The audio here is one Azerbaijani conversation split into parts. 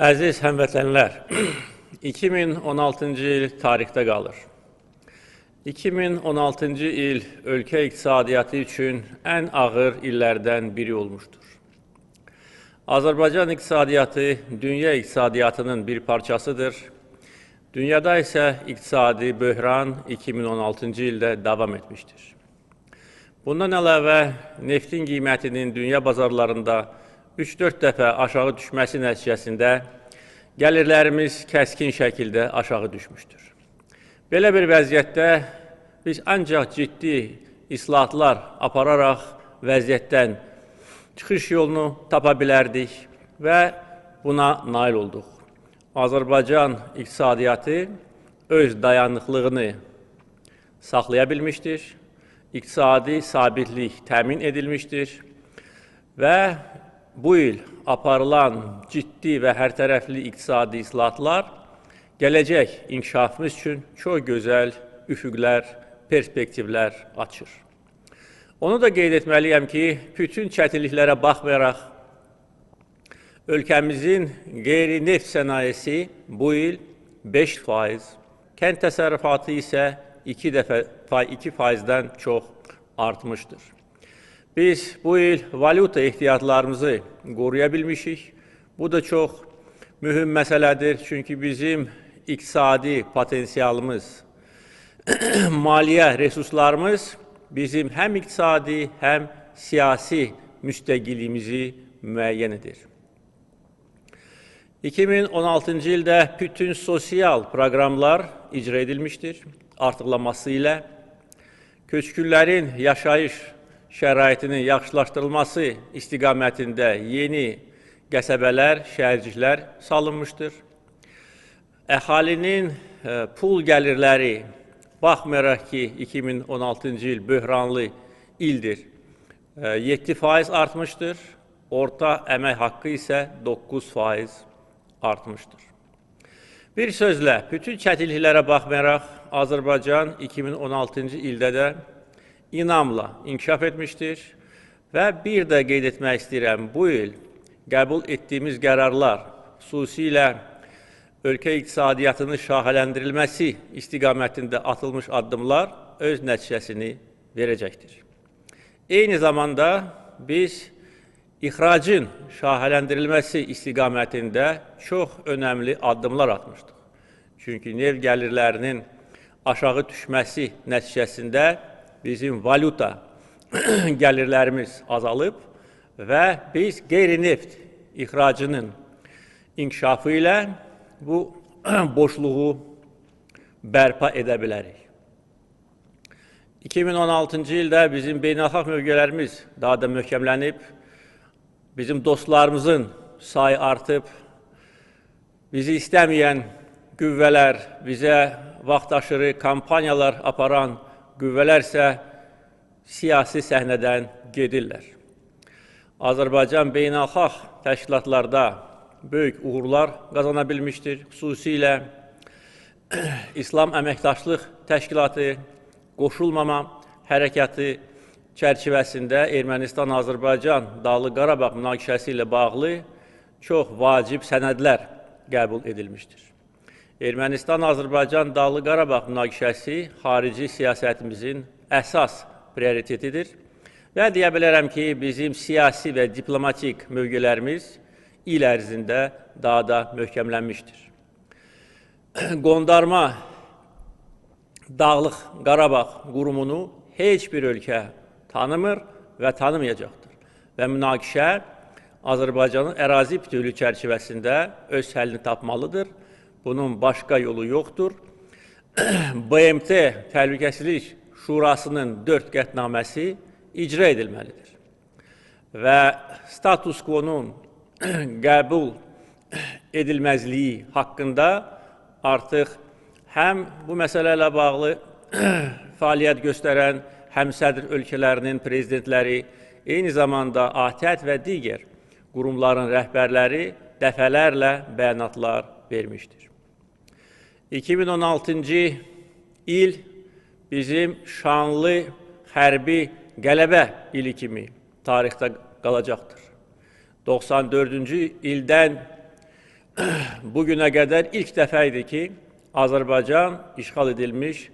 Əziz həmvətənlər, 2016-cı il tarixdə qalır. 2016-cı il ölkə iqtisadiyyatı üçün ən ağır illərdən biri olmuşdur. Azərbaycan iqtisadiyyatı dünya iqtisadiyyatının bir parçasıdır. Dünyada isə iqtisadi böhran 2016-cı ildə davam etmişdir. Bundan əlavə, neftin qiymətinin dünya bazarlarında 3-4 dəfə aşağı düşməsi nəticəsində gəlirlərimiz kəskin şəkildə aşağı düşmüşdür. Belə bir vəziyyətdə biz ancaq ciddi islahatlar apararaq vəziyyətdən çıxış yolunu tapa bilərdik və buna nail olduq. Azərbaycan iqtisadiyyatı öz dayanıqlığını saxlaya bilmişdir, iqtisadi sabitlik təmin edilmişdir və bu il aparılan ciddi və hərtərəfli iqtisadi islahatlar gələcək inkişafımız üçün çox gözəl üfüqlər, perspektivlər açır. Onu da qeyd etməliyəm ki, bütün çətinliklərə baxmayaraq, ölkəmizin qeyri-neft sənayesi bu il 5%, kənd təsərrüfatı isə 2%-dən çox artmışdır. Biz bu il valyuta ehtiyatlarımızı qoruya bilmişik. Bu da çox mühüm məsələdir. Çünki bizim iqtisadi potensialımız, maliyyə resurslarımız bizim həm iqtisadi, həm siyasi müstəqilliyimizi müəyyən edir. 2016-cı ildə bütün sosial proqramlar icra edilmişdir. Artıqlaması ilə köçkünlərin yaşayış şəraitinin yaxşılaşdırılması istiqamətində yeni qəsəbələr, şəhərciklər salınmışdır. Əhalinin pul gəlirləri, baxmayaraq ki, 2016-cı il böhranlı ildir, 7% artmışdır, orta əmək haqqı isə 9% artmışdır. Bir sözlə, bütün çətinliklərə baxmayaraq, Azərbaycan 2016-cı ildə də inamla inkişaf etmişdir və bir də qeyd etmək istəyirəm, bu il qəbul etdiyimiz qərarlar, xüsusilə ölkə iqtisadiyyatının şaxələndirilməsi istiqamətində atılmış addımlar öz nəticəsini verəcəkdir. Eyni zamanda biz ixracın şaxələndirilməsi istiqamətində çox önəmli addımlar atmışdıq. Çünki neft gəlirlərinin aşağı düşməsi nəticəsində bizim valyuta gəlirlərimiz azalıb və biz qeyri-neft ixracının inkişafı ilə bu boşluğu bərpa edə bilərik. 2016-cı ildə bizim beynəlxalq mövqelərimiz daha da möhkəmlənib, bizim dostlarımızın sayı artıb, bizi istəməyən qüvvələr, bizə vaxtaşırı kampaniyalar aparan qüvvələr isə siyasi səhnədən gedirlər. Azərbaycan beynəlxalq təşkilatlarda böyük uğurlar qazana bilmişdir. Xüsusilə İslam Əməkdaşlıq Təşkilatı, qoşulmama hərəkatı çərçivəsində Ermənistan-Azərbaycan Dağlıq Qarabağ münaqişəsi ilə bağlı çox vacib sənədlər qəbul edilmişdir. Ermənistan-Azərbaycan Dağlıq Qarabağ münaqişəsi xarici siyasətimizin əsas prioritetidir və deyə bilərəm ki, bizim siyasi və diplomatik mövqelərimiz il ərzində daha da möhkəmlənmişdir. Qondarma Dağlıq Qarabağ qurumunu heç bir ölkə tanımır və tanımayacaqdır və münaqişə Azərbaycanın ərazi bütövlüyü çərçivəsində öz həllini tapmalıdır. Bunun başqa yolu yoxdur. BMT Təhlükəsizlik Şurasının 4 qətnaməsi icra edilməlidir. Və status quo-nun qəbul edilməzliyi haqqında artıq həm bu məsələ ilə bağlı fəaliyyət göstərən həmsədr ölkələrinin prezidentləri, eyni zamanda ATƏT və digər qurumların rəhbərləri dəfələrlə bəyanatlar vermişdir. 2016-cı il bizim şanlı hərbi qələbə ili kimi tarixdə qalacaqdır. 94-cü ildən bugüne qədər ilk dəfə idi ki, Azərbaycan işğal edilmiş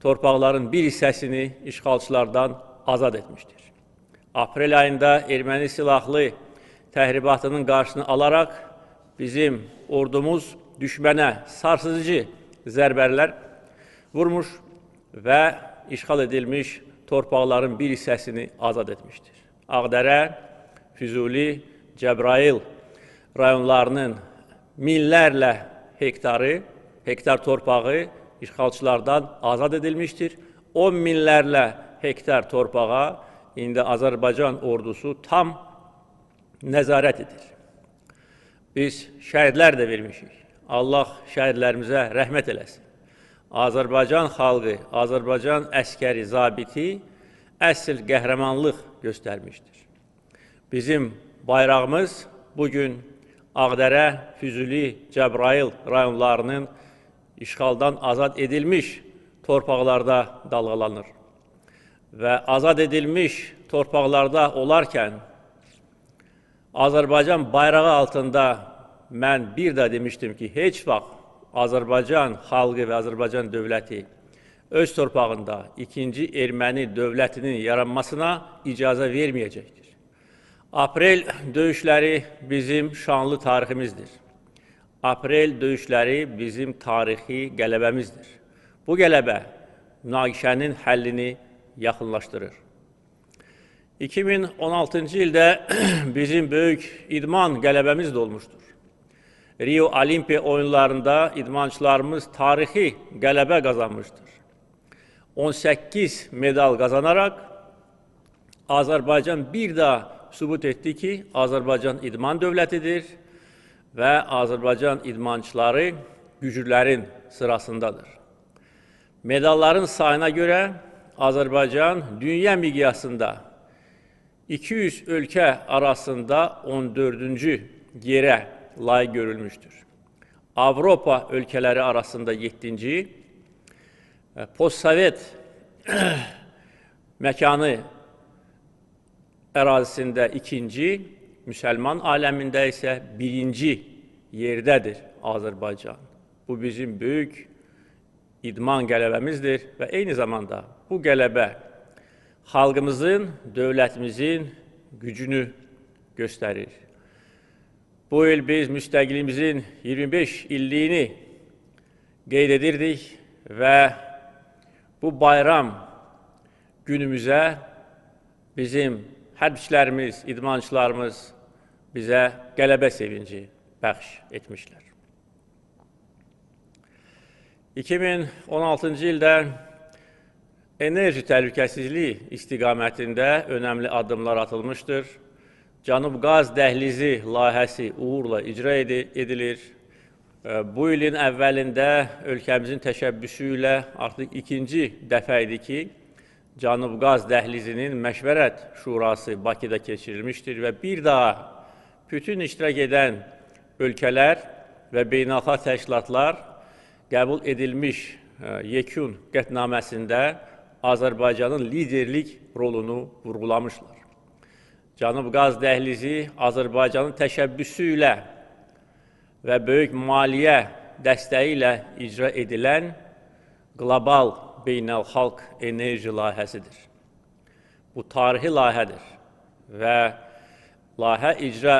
torpaqların bir hissəsini işğalçılardan azad etmişdir. Aprel ayında erməni silahlı təhribatının qarşısını alaraq bizim ordumuz düşmənə sarsıcı zərbələr vurmuş və işğal edilmiş torpaqların bir hissəsini azad etmişdir. Ağdərə, Füzuli, Cəbrayıl rayonlarının minlərlə hektar torpağı işğalçılardan azad edilmişdir. 10 minlərlə hektar torpağa indi Azərbaycan ordusu tam nəzarət edir. Biz şəhidlər də vermişik. Allah şəhidlərimizə rəhmət eləsin. Azərbaycan xalqı, Azərbaycan əskəri, zabiti əsl qəhrəmanlıq göstərmişdir. Bizim bayrağımız bugün Ağdərə, Füzuli, Cəbrayıl rayonlarının işğaldan azad edilmiş torpaqlarda dalğalanır. Və azad edilmiş torpaqlarda olarkən Azərbaycan bayrağı altında mən bir də demişdim ki, heç vaxt Azərbaycan xalqı və Azərbaycan dövləti öz torpağında ikinci erməni dövlətinin yaranmasına icazə verməyəcəkdir. Aprel döyüşləri bizim şanlı tariximizdir. Aprel döyüşləri bizim tarixi qələbəmizdir. Bu qələbə münaqişənin həllini yaxınlaşdırır. 2016-cı ildə bizim böyük idman qələbəmiz də olmuşdur. Rio Olimpiya oyunlarında idmançılarımız tarixi qələbə qazanmışdır. 18 medal qazanaraq Azərbaycan bir daha sübut etdi ki, Azərbaycan idman dövlətidir və Azərbaycan idmançıları güclülərin sırasındadır. Medalların sayına görə Azərbaycan dünya miqyasında 200 ölkə arasında 14-cü yerə layiq görülmüşdür. Avropa ölkələri arasında 7-ci, postsovet məkanı ərazisində 2-ci, müsəlman aləmində isə 1-ci yerdədir Azərbaycan. Bu bizim böyük idman qələbəmizdir və eyni zamanda bu qələbə xalqımızın, dövlətimizin gücünü göstərir. Bu il biz müstəqiliyimizin 25 illiyini qeyd edirdik və bu bayram günümüzə bizim hərbçilərimiz, idmançılarımız bizə qələbə sevinci bəxş etmişlər. 2016-cı ildə enerji təhlükəsizliyi istiqamətində önəmli addımlar atılmışdır. Cənub Qaz Dəhlizi layihəsi uğurla icra edilir. Bu ilin əvvəlində ölkəmizin təşəbbüsü ilə artıq ikinci dəfə idi ki, Cənub Qaz Dəhlizinin məşvərət şurası Bakıda keçirilmişdir və bir daha bütün iştirak edən ölkələr və beynəlxalq təşkilatlar qəbul edilmiş yekun qətnaməsində Azərbaycanın liderlik rolunu vurğulamışlar. Cənub Qaz Dəhlizi Azərbaycanın təşəbbüsü ilə və böyük maliyyə dəstəyi ilə icra edilən qlobal beynəlxalq enerji layihəsidir. Bu tarixi layihədir və layihə icra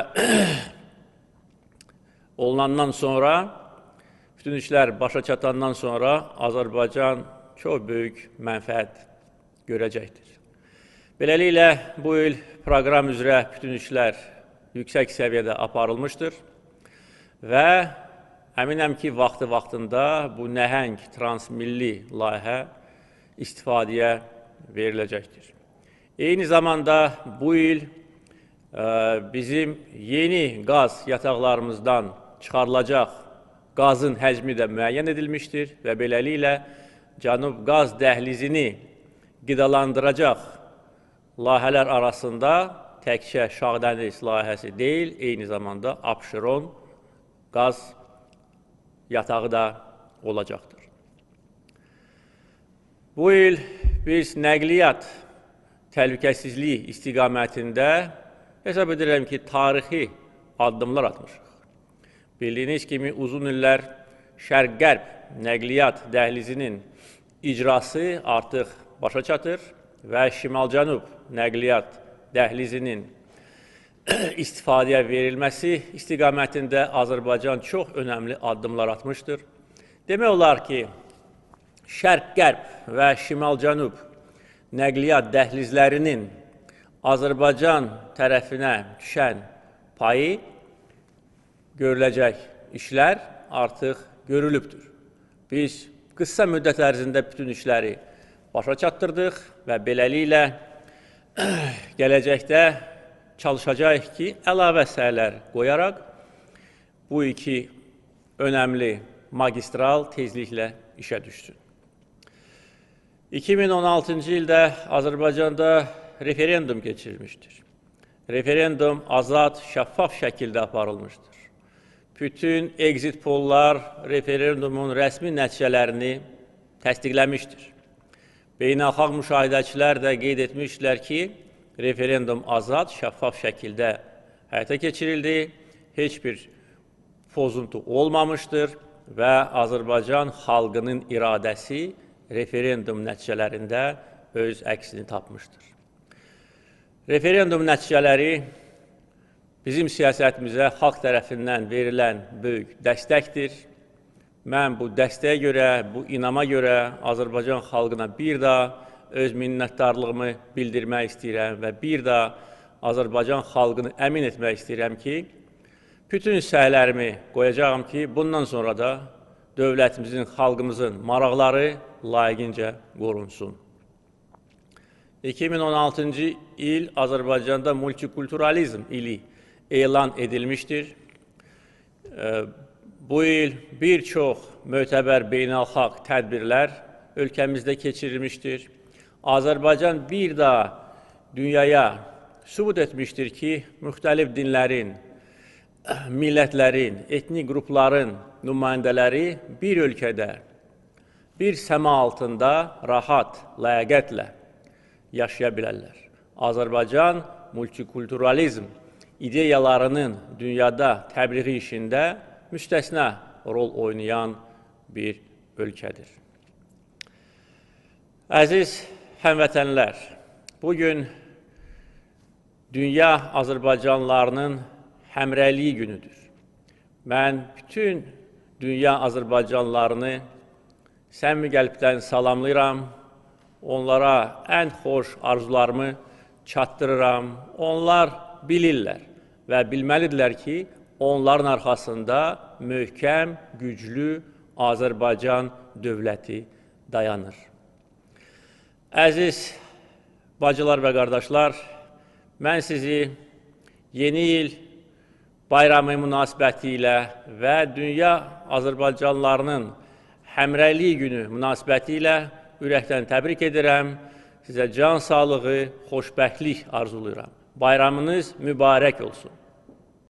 olunandan sonra, bütün işlər başa çatandan sonra Azərbaycan çox böyük mənfəət görəcəkdir. Beləliklə, bu il proqram üzrə bütün işlər yüksək səviyyədə aparılmışdır və əminəm ki, vaxtında bu nəhəng transmilli layihə istifadəyə veriləcəkdir. Eyni zamanda bu il bizim yeni qaz yataqlarımızdan çıxarılacaq qazın həcmi də müəyyən edilmişdir və beləliklə Cənub Qaz Dəhlizini qidalandıracaq layihələr arasında təkcə Şağdəniz layihəsi deyil, eyni zamanda Abşeron qaz yatağı da olacaqdır. Bu il biz nəqliyyat təhlükəsizliyi istiqamətində hesab edirəm ki, tarixi addımlar atmışıq. Bildiyiniz kimi uzun illər Şərq-Qərb nəqliyyat dəhlizinin icrası artıq başa çatır və Şimal-Cənub nəqliyyat dəhlizinin istifadəyə verilməsi istiqamətində Azərbaycan çox önəmli addımlar atmışdır. Demək olar ki, Şərq-Qərb və Şimal-Cənub nəqliyyat dəhlizlərinin Azərbaycan tərəfinə düşən payı görüləcək işlər artıq görülübdür. Biz qısa müddət ərzində bütün işləri başa çatdırdıq və beləliklə gələcəkdə çalışacağıq ki, əlavə səylər qoyaraq bu iki önəmli magistral tezliklə işə düşsün. 2016-cı ildə Azərbaycanda referendum keçirilmişdir. Referendum azad, şəffaf şəkildə aparılmışdır. Bütün exit pollar referendumun rəsmi nəticələrini təsdiqləmişdir. Beynəlxalq müşahidəçilər də qeyd etmişlər ki, referendum azad, şəffaf şəkildə həyata keçirildi, heç bir pozuntu olmamışdır və Azərbaycan xalqının iradəsi referendum nəticələrində öz əksini tapmışdır. Referendum nəticələri bizim siyasətimizə xalq tərəfindən verilən böyük dəstəkdir. Mən bu dəstəyə görə, bu inama görə Azərbaycan xalqına bir daha öz minnətdarlığımı bildirmək istəyirəm və bir daha Azərbaycan xalqını əmin etmək istəyirəm ki, bütün səylərimi qoyacağım ki, bundan sonra da dövlətimizin, xalqımızın maraqları layiqincə qorunsun. 2016-cı il Azərbaycanda multikulturalizm ili elan edilmişdir. Bu il bir çox mötəbər beynəlxalq tədbirlər ölkəmizdə keçirilmişdir. Azərbaycan bir daha dünyaya sübut etmişdir ki, müxtəlif dinlərin, millətlərin, etnik qrupların nümayəndələri bir ölkədə, bir səma altında rahat, ləyaqətlə yaşaya bilərlər. Azərbaycan multikulturalizm ideyalarının dünyada təbliği işində müstəsna rol oynayan bir ölkədir. Əziz həmvətənlər, bugün dünya Azərbaycanlılarının həmrəyliyi günüdür. Mən bütün dünya Azərbaycanlılarını səmimi qəlbdən salamlayıram, onlara ən xoş arzularımı çatdırıram. Onlar bilirlər və bilməlidirlər ki, onların arxasında möhkəm, güclü Azərbaycan dövləti dayanır. Əziz bacılar və qardaşlar, mən sizi yeni il bayramı münasibəti ilə və dünya Azərbaycanlılarının həmrəyliyi günü münasibəti ilə ürəkdən təbrik edirəm. Sizə can sağlığı, xoşbəxtlik arzulayıram. Bayramınız mübarək olsun.